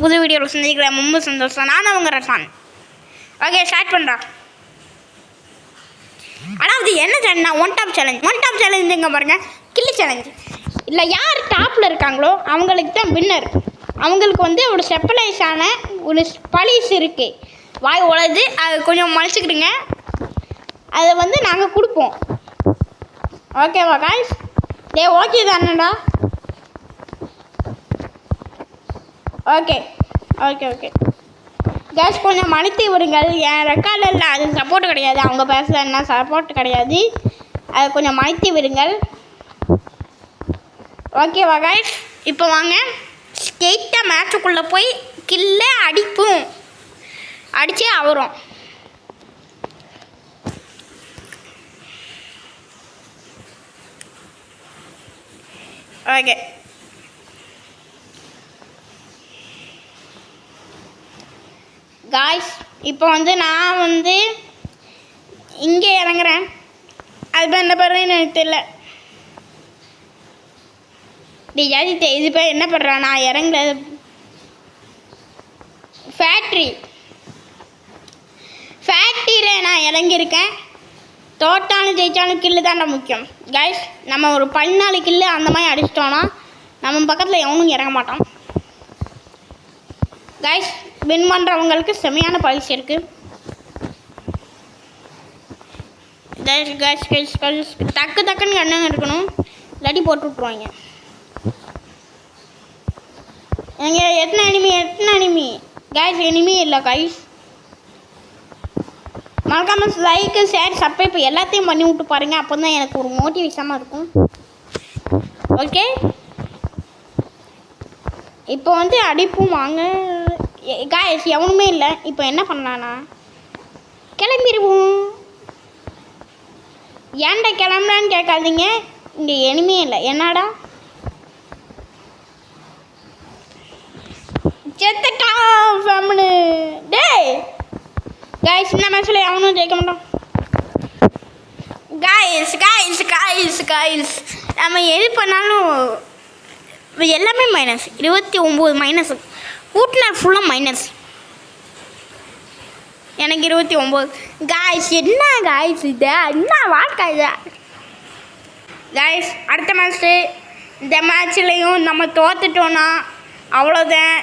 புது வீடியோவில் சந்திக்கிறேன். ரொம்ப சந்தோஷம். நான் அவங்க ரசான். ஓகே, ஸ்டார்ட் பண்ணுறேன். அதாவது என்ன சேலஞ்சுனா ஒன் டாப் சேலஞ்ச் இங்கே பாருங்கள். கில்லு சேலஞ்சு இல்லை, யார் டாப்பில் இருக்காங்களோ அவங்களுக்கு தான் வின்னர். அவங்களுக்கு வந்து ஒரு ஸ்பெஷலைஸான ஒரு பலிஸ் இருக்குது. வாய் உழது அது கொஞ்சம் மறைச்சிக்கிடுங்க. அதை வந்து நாங்கள் கொடுப்போம். ஓகேவா காய்ஸ்? ஓகே தானடா? ஓகே ஓகே ஓகே கேஸ் கொஞ்சம் மன்னித்து விடுங்கள். என் ரெக்கார்டில் இல்லை, அது சப்போர்ட் கிடையாது. அவங்க பேசுகிறதுனா சப்போர்ட் கிடையாது. அதை கொஞ்சம் மன்னித்து விடுங்கள். ஓகேவா காய்ஸ்? இப்போ வாங்க ஸ்ட்ரெயிட்டாக மேட்சுக்குள்ளே போய் கில்லே அடிப்போம். அடித்தே ஆகிறோம். ஓகே, காய்ஸ் இப்போ வந்து நான் வந்து இங்கே இறங்குறேன். அது என்ன பண்ணுறேன்னு எனக்கு தெரியல. இது பேர் என்ன பண்ணுறேன்? நான் இறங்குறது ஃபேக்ட்ரியில் நான் இறங்கியிருக்கேன். தோட்டாலும் ஜெயித்தாலும் கில்லு தான்டா முக்கியம் கைஸ். நம்ம ஒரு 14 கில்லு அந்த மாதிரி அடிச்சிட்டோன்னா நம்ம பக்கத்தில் எவனும் இறங்க மாட்டான் கைஸ். வின் பண்ணுறவங்களுக்கு செமையான பரிசு இருக்குது கைஸ். டக்குன்னு கண்ணங்க இருக்கணும், இல்லாட்டி போட்டு விட்ருவாங்க. எங்க எத்தனை அனிமி கைஸ்? எனிமி இல்லை கைஸ். மறக்காமல் லைக்கு ஷேர் சப்ஸ்கிரைப் எல்லாத்தையும் பண்ணி விட்டு பாருங்கள். அப்போ தான் எனக்கு ஒரு மோட்டிவேஷனாக இருக்கும். ஓகே, இப்போ வந்து அடிப்பும் வாங்க காய்ஸ். எவனுமே இல்லை. இப்போ என்ன பண்ணலான்னா கிளம்பிடுவோம். ஏன்டா கிளம்புறான்னு கேட்காதீங்க. இங்கே எனிமே இல்லை. என்னடா செத்துட்டா ஃபேமிலி. டேய் காய்ஸ், இந்த மேட்ச்சில் எவனும் ஜெயிக்க மாட்டோம் காய்ஸ். நம்ம எது பண்ணாலும் எல்லாமே மைனஸ். 29 மைனஸ். கூட்டினார் ஃபுல்லாக மைனஸ். எனக்கு 29 காய்ஸ். என்ன காய்ஸ் இது? என்ன வாழ்க்கை இது காய்ஸ்? அடுத்த மேட்ச்சு இந்த மேட்ச்லேயும் நம்ம தோத்துட்டோன்னா அவ்வளோதான்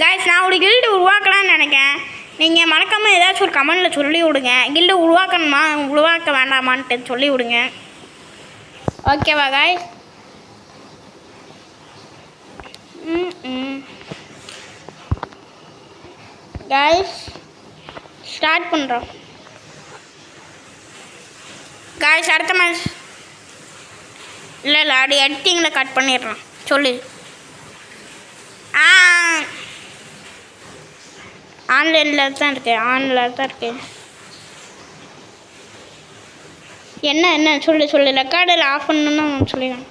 காய்ஸ். நான் ஒரு கில்டு உருவாக்கலான்னு நினைக்கிறேன். நீங்கள் மறக்காமல் ஏதாச்சும் ஒரு கமெண்டில் சொல்லி விடுங்க. கில்டு உருவாக்கணுமா உருவாக்க வேண்டாமான்ட்டு சொல்லி விடுங்க. ஓகேவா காய்ஸ்? காய்ஸ் ஸ்டார்ட் பண்ணுறோம் காய்ஸ். அடுத்த மேட்ச் இல்லை அப்படி எடிட்டிங்கில் கட் பண்ணிடுறோம். சொல்லு. ஆன்லைனில் தான் இருக்கேன். என்ன சொல்லு. ரெக்கார்டில் ஆஃப் பண்ணணுன்னு சொல்லிடுறேன்.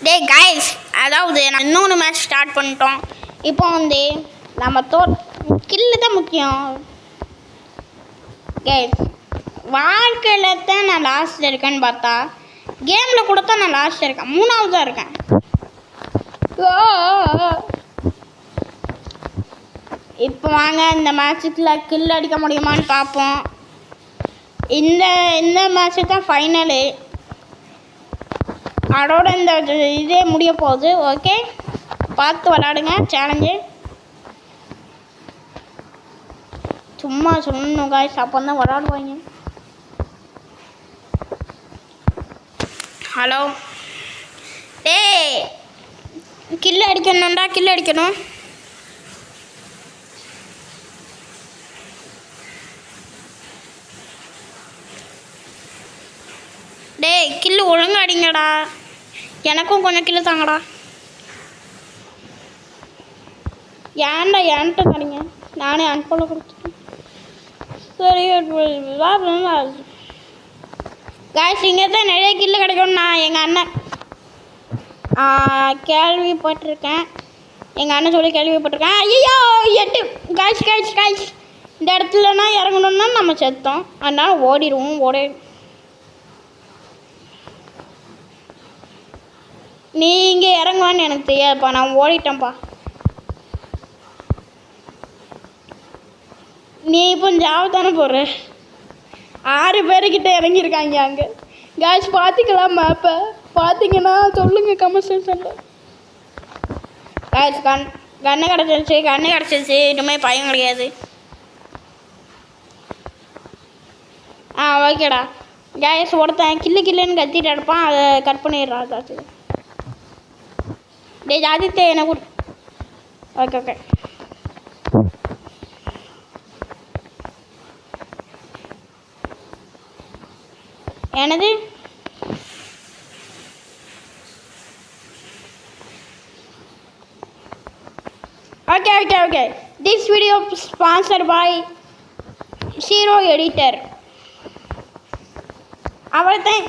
டேய் காய்ஸ், அதாவது நான் இன்னொன்று மேட்ச் ஸ்டார்ட் பண்ணிட்டோம். இப்போ வந்து நம்ம கில்லு தான் முக்கியம் கேஸ். வாழ்க்கையில் தான் நான் லாஸ்ட் இருக்கேன்னு பார்த்தா கேமில் கூட தான் நான் லாஸ்ட் இருக்கேன். 3வது தான் இருக்கேன். இப்போ வாங்க இந்த மேட்சுக்குள்ள கில் அடிக்க முடியுமான்னு பார்ப்போம். இந்த மேட்ச்சு தான் ஃபைனலு. அதோட இந்த இதே முடிய போகுது. ஓகே, பார்த்து விளாடுங்க. சேலஞ்சு சும்மா சொல்லணும் காய்ஸ், அப்போ தான் விளாடுவாங்க. ஹலோ டேய், கில்லு அடிக்கணும். டேய் கில்லு ஒழுங்காக அடிங்கடா. எனக்கும் கொஞ்சம் கில்லு தாங்கடா. ஏன்ட்ட தரீங்க? நானே அன்ஃபாலோ கொடுத்துட்டேன். சரி காய்ஸ், இங்கே தான் நிறைய கில்லு கிடைக்கும்னா எங்கள் அண்ணன் கேள்விப்பட்டிருக்கேன். எங்கள் அண்ணன் சொல்லி கேள்விப்பட்டிருக்கேன். ஐயோ 8 காய்ஸ். இந்த இடத்துலனா இறங்கணுன்னா நம்ம செத்தோம். அதனால் ஓடிடுவோம். நீ இங்கே இறங்குவான்னு எனக்கு தெரியாதுப்பா, நான் ஓடிட்டேன்ப்பா. நீ இப்போ ஜாவ தானே போடுற. 6 பேருக்கிட்ட இறங்கியிருக்காங்க அங்கே. கேஸ் பார்த்துக்கலாம் மேப்பை, பார்த்தீங்கன்னா சொல்லுங்கள் கமெண்ட் செக்ஷனில். கேஸ் கண்ணு கிடச்சிருச்சு. இனிமேல் பயம் கிடையாது. ஓகேடா. கேஸ் ஒருத்தன் கில்லுன்னு கத்திட்டு இருப்பான், அதை கட் பண்ணிடுறா. ஜாதி ஜாதித்தே என்ன கூட. ஓகே என்னது? Okay. This video sponsored by Zero Editor. Everything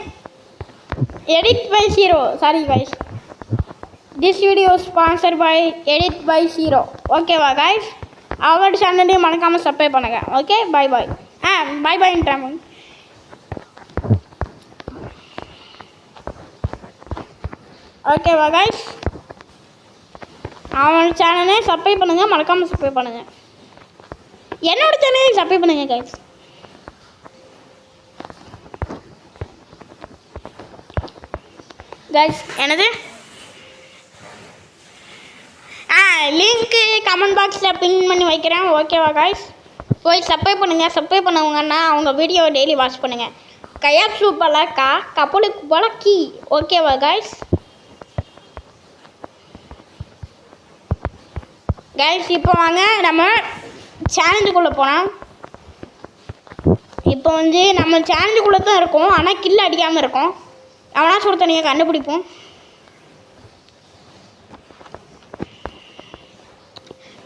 edit by Zero. Sorry guys. This video sponsored by Edit by Zero. Okay guys. Our channel name மறக்காம subscribe பண்ணுங்க. Okay, bye. Bye ன்றாங்க. Okay guys. அவன் சேனலே subscribe பண்ணுங்கள், மறக்காமல் subscribe பண்ணுங்கள். என்னோட சேனலையும் subscribe பண்ணுங்கள் guys. என்னது? லிங்க்கு கமெண்ட் பாக்ஸில் பின் பண்ணி வைக்கிறேன். ஓகேவா கைஸ்? போய் சப்ஸ்கிரைப் பண்ணுங்கள். சப்ஸ்கிரைப் பண்ணுவாங்கன்னா அவங்க வீடியோ டெய்லி வாட்ச் பண்ணுங்கள். கையாப் சூப்பலக்கா கப்பலுக்கு போல கீ. ஓகேவா கைஸ்? கைஸ் இப்போ வாங்க நம்ம சேலஞ்சுக்குள்ளே போனால். இப்போ வந்து நம்ம சேலஞ்சுக்குள்ளே தான் இருக்கோம், ஆனால் கில் அடிக்காமல் இருக்கோம். அவனா ஒருத்தனையை கண்டுபிடிப்போம்.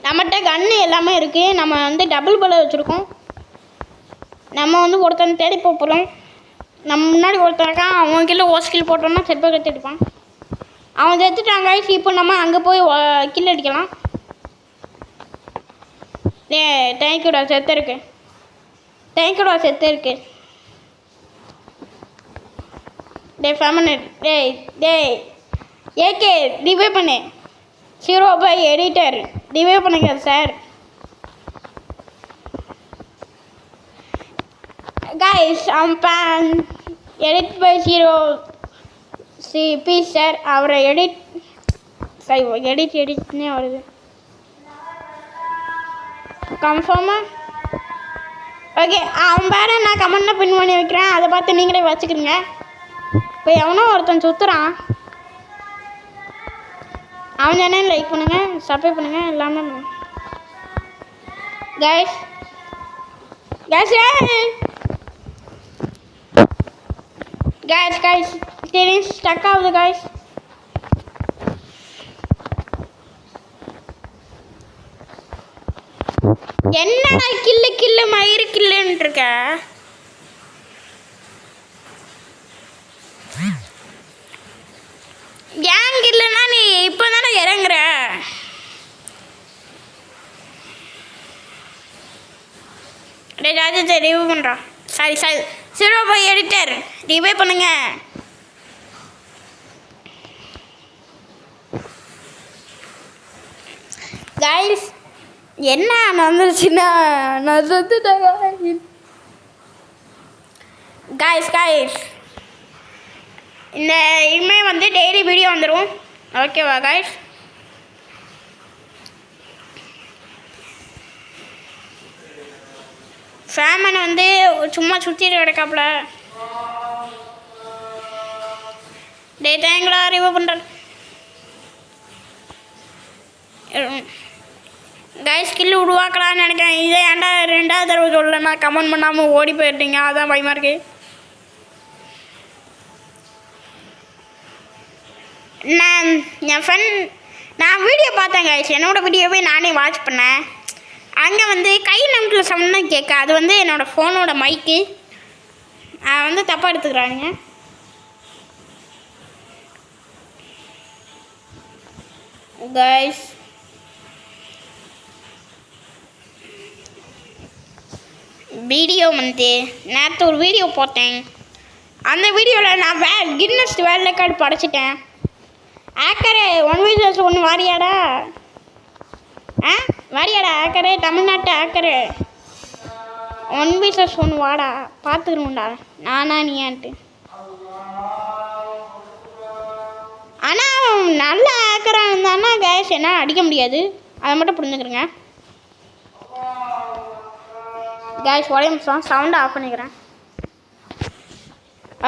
நம்மகிட்ட கன்று எல்லாமே இருக்குது. நம்ம வந்து டபுள் பல வச்சுருக்கோம். நம்ம வந்து ஒருத்தனை தேடி போகிறோம். நம்ம முன்னாடி ஒருத்தருக்கா, அவன் கீழே ஓஸ்கில் போட்டோம்னா செப்பை கற்றுடுப்பான். அவன் செத்துட்டான் கைஸ். இப்போ நம்ம அங்கே போய் கில் அடிக்கலாம். தேங்க்யூடா செத்து இருக்கு. ஃபேமனட் ஏகே ரிவே பண்ணு. Zero by Editor ரிவே பண்ணுங்க sir. Guys edit by Zero please sir. அவரை எடிட்னே வருது. கன்ஃபார்மா? ஓகே, அவன் பேரை நான் கமெண்ட்டில் பின் பண்ணி வைக்கிறேன், அதை பார்த்து நீங்களே வச்சுக்கிறீங்க. இப்போ எவனோ ஒருத்தன் சுற்றுறான். அவன் தானே. லைக் பண்ணுங்கள், சப்ஸ்கிரைப் பண்ணுங்கள், எல்லாமே கைஸ். தெரியும் ஸ்டக் ஆகுது கைஸ். என்னடா கில்லு மயிறு கில்லுன்னு இருக்க? ஏன் கில்லுன்னா நீ இப்போ தானே இறங்குற. ராஜா ரிவ்யூ பண்ணுறான். Sorry Zero by Editor review பண்ணுங்க. கைஸ் என்ன நடந்துருச்சுன்னா நான் செத்துட்டேன். கைஸ் இந்த இனிமேல் வந்து டெய்லி வீடியோ வந்துடும். ஓகேவா கைஸ்? ஃபேமன் வந்து சும்மா சுற்றிட்டு கிடக்காப்புல. தேங்களா ரிவ்யூ பண்ணுறேன். கைஸ் ஸ்கில் உருவாக்கலான்னு நினைக்கிறேன். இதை ஏன்டா 2வது தடவை சொல்லலைன்னா கமெண்ட் பண்ணாமல் ஓடி போயிட்டீங்க, அதான் பயமாக இருக்கு. நான் வீடியோ பார்த்தேன் கைஸ். என்னோடய வீடியோவே நானே வாட்ச் பண்ணேன். அங்கே வந்து கை நம்பில் சவுண்ட் தான் கேட்க. அது வந்து என்னோடய ஃபோனோட மைக்கு. வந்து தப்பாக எடுத்துக்கிறாங்க. கைஸ் வீடியோ வந்து நேற்று ஒரு வீடியோ பார்த்தேன். அந்த வீடியோவில் நான் கின்னஸ் வேர்ல்ட் ரெக்கார்டு படைச்சிட்டேன். ஆக்கரே 1v1 வாரியாடா? வாரியாடா ஆக்கரே? தமிழ்நாட்டு ஆக்கரே 1v1 வாடா, பார்த்துக்கிறோம்டா நானா நீயான்ட்டு. ஆனால் நல்ல ஆக்கராக இருந்தான்னா கேஸ் என்ன அடிக்க முடியாது, அதை மட்டும் புரிஞ்சுக்கிறேங்க. கேஸ் ஒரே நிமிஷம் சவுண்டை ஆஃப் பண்ணிக்கிறேன்.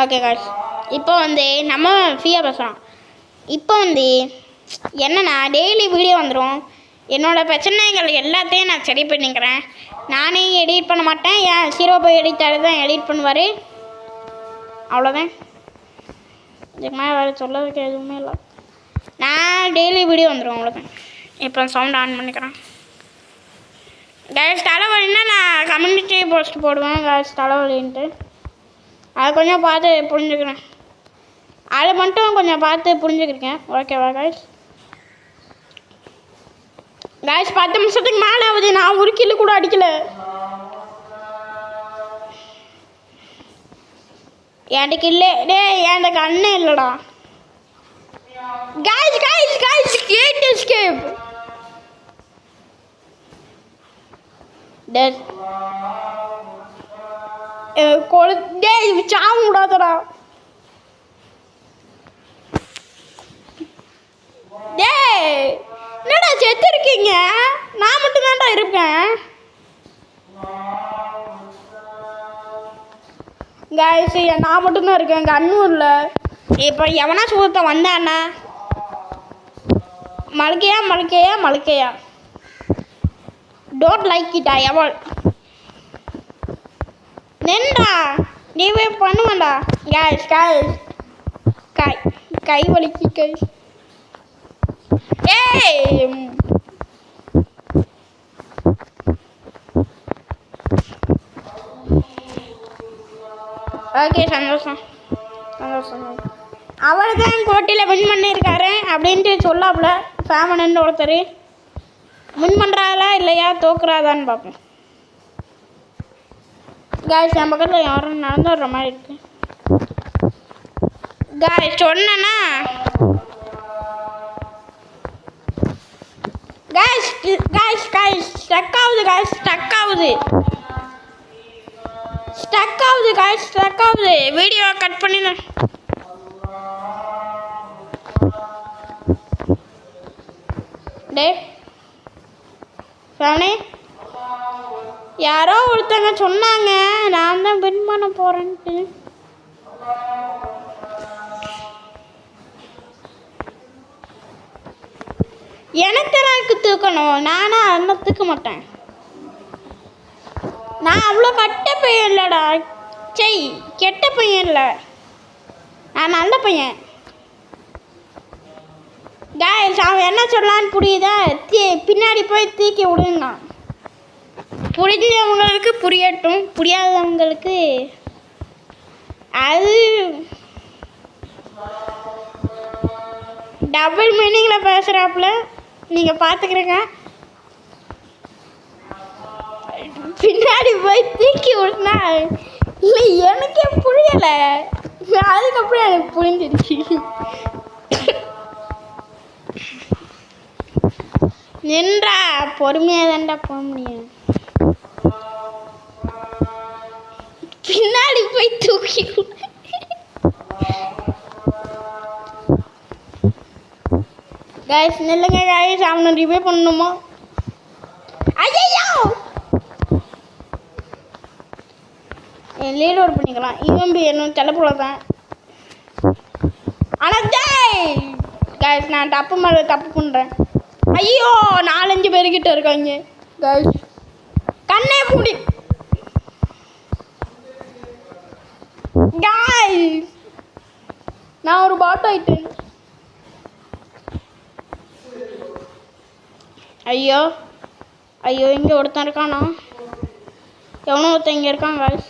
ஓகே கேஸ், இப்போ நம்ம ஃப்ரீயாக பேசுகிறோம். இப்போ என்னன்னா டெய்லி வீடியோ வந்துடும். என்னோடய பிரச்சனைகள் எல்லாத்தையும் நான் சரி பண்ணிக்கிறேன். நானே எடிட் பண்ண மாட்டேன், ஏன் ஜீரோ போய் எடிட்டாரு தான் எடிட் பண்ணுவார். அவ்வளோதான், இதுக்கு மேலே வேறு சொல்லதுக்கு எதுவுமே இல்லை. நான் டெய்லி வீடியோ வந்துடும், அவ்வளோதான். இப்போ சவுண்ட் ஆன் பண்ணிக்கிறேன். கேஸ் தலைவலின்னா நான் கம்யூனிட்டி போஸ்ட் போடுவேன் கேஸ் தலைவலின்ட்டு. அதை கொஞ்சம் பார்த்து புரிஞ்சுக்கிறேன், அதை மட்டும் கொஞ்சம் பார்த்து புரிஞ்சுக்கிருக்கேன். ஓகேவா கேஸ்? கேஸ் 10 நிமிஷத்துக்கு மேலே ஆகுது, நான் ஒரு கிலோ கூட அடிக்கலை. எனக்கு இல்லை டே, எனக்கு அண்ணன் இல்லைடா. guys get escape dead டேய் சாவு விடாதடா. டேய் என்னடா செத்து இருக்கீங்க? நான் மட்டும் தான்டா இருக்கேன். guys நான் மட்டும்தான் இருக்கேன், எங்கள் அண்ணும் இல்லை. இப்போ எவனா சுகத்தை வந்தாண்ணா மலைக்கையா டோன்ட் லைக் இட் ஐ எவல் நின்றா நீவே பண்ணுவேண்டா. கேஸ் கை வலிக்கு கை. ஏய் ஓகே சந்தோஷம். அவர் தான் கோட்டையில் வின் பண்ணியிருக்காரு அப்படின்ட்டு சொல்லாப்புல ஃபேமனன்னு ஒருத்தர். வின் பண்ணுறாங்களா இல்லையா தோக்குறாதான்னு பார்ப்போம். காய்ஸ் என் பக்கத்தில் யாரும் நடந்து வர்ற மாதிரி இருக்கு. காய்ஸ் சொன்னேன்னா காய்ஸ் ஸ்டக் ஆகுது. வீடியோ கட் பண்ணிடுறேன். டே ஃபேனே, யாரோ ஒருத்தங்க சொன்னாங்க நான் தான் வின் பண்ண போகிறேன்ட்டு. எனக்கு தூக்கணும், நானா அண்ணன் தூக்க மாட்டேன். நான் அவ்வளோ கெட்ட பையன் இல்லைடா, கெட்ட பையன் இல்லை, நான் நல்ல பையன். காய்ஸ் அவன் என்ன சொல்லலான்னு புரியுதா? பின்னாடி போய் தூக்கி விடுங்க. புரிஞ்சவங்களுக்கு புரியட்டும், புரியாதவங்களுக்கு அது டபுள் மீனிங்கில் பேசுகிறாப்புல நீங்கள் பார்த்துக்கிறீங்க. பின்னாடி போய் தூக்கி விடுனா இல்லை, எனக்கே புரியலை, அதுக்கப்புறம் எனக்கு புரிஞ்சிருச்சு. நின்றா பொறுமையாக தான்டா போக முடியும். பின்னாடி போய் தூக்கி கைஸ் நில்லுங்க கைஸ், அவனை ரிவே பண்ணணுமா? ஐயோ லீட் அவுட் பண்ணிக்கலாம். இவன் என்ன தலைப்புல தான். ஆனால் கைஸ் நான் தப்பு மேலே தப்பு பண்ணுறேன். ஐயோ 4-5 பேர்கிட்ட இருக்காங்க கைஸ். கண்ணே மூடி கைஸ், நான் ஒரு பாட் ஆயிட்டேன். ஐயோ இங்கே ஒருத்தன் இருக்கானா? எவனோ ஒருத்தன் இங்கே இருக்கான் கைஸ்.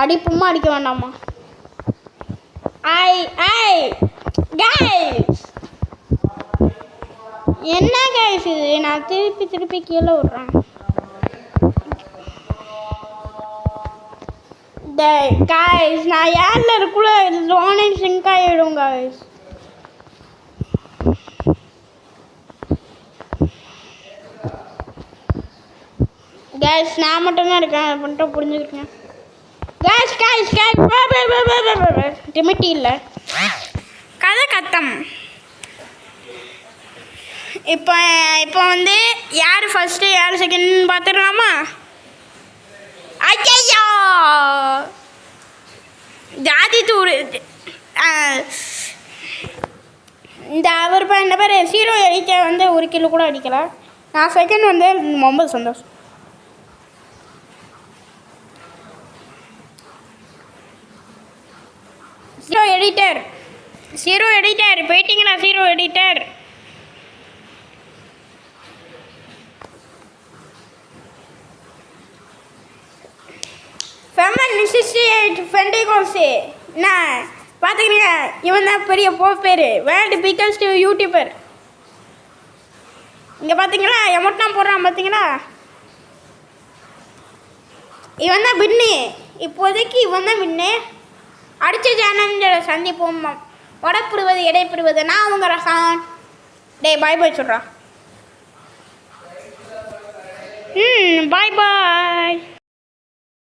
அடிப்புமா அடிக்க வேண்டாமா? கைஸ் என்ன கைஸ் இது? நான் திருப்பி கீழே விட்றேன். கைஸ் நான் ஏரில் இருக்குள்ள ஜோனை சிங்க் ஆகிடும் கைஸ். கேஸ் நான் மட்டும்தான் இருக்கேன், அதை பண்ணிட்டு புரிஞ்சுக்கிட்டேன். கேஸ் கேஸ் கேஸ் டிமிட்டி இல்லை, கதை கத்தம். இப்போ வந்து யார் ஃபஸ்ட்டு யார் செகண்ட் பார்த்துடலாமா? ஐயா ஜாதி தூர் இந்த அவர் என்ன பேர் ஹீரோ அடிக்க வந்து 1 கிலோ கூட அடிக்கலை. நான் செகண்ட் வந்து ரொம்ப சந்தோஷம். ஹீரோ எடிட்டர் போயிட்டீங்களா? ஹீரோ எடிட்டர் என்ன பார்த்துக்கிறீங்க? இவன் தான் பெரிய பேர், வேர்ல்டு பிக்கஸ்ட் யூடியூபர். இங்கே பார்த்தீங்களா எமௌண்ட்லாம் போடுறான் பார்த்தீங்களா? இவன் தான் வின்னு, இப்போதைக்கு இவன் தான் வின்னு. அடுத்த சேனல் சந்திப்போம். வடப்படுவது எடைப்படுவது நான் உங்கள் ரசான். டேய் பாய் பாய் சொல்கிறான். பாய் பாய்.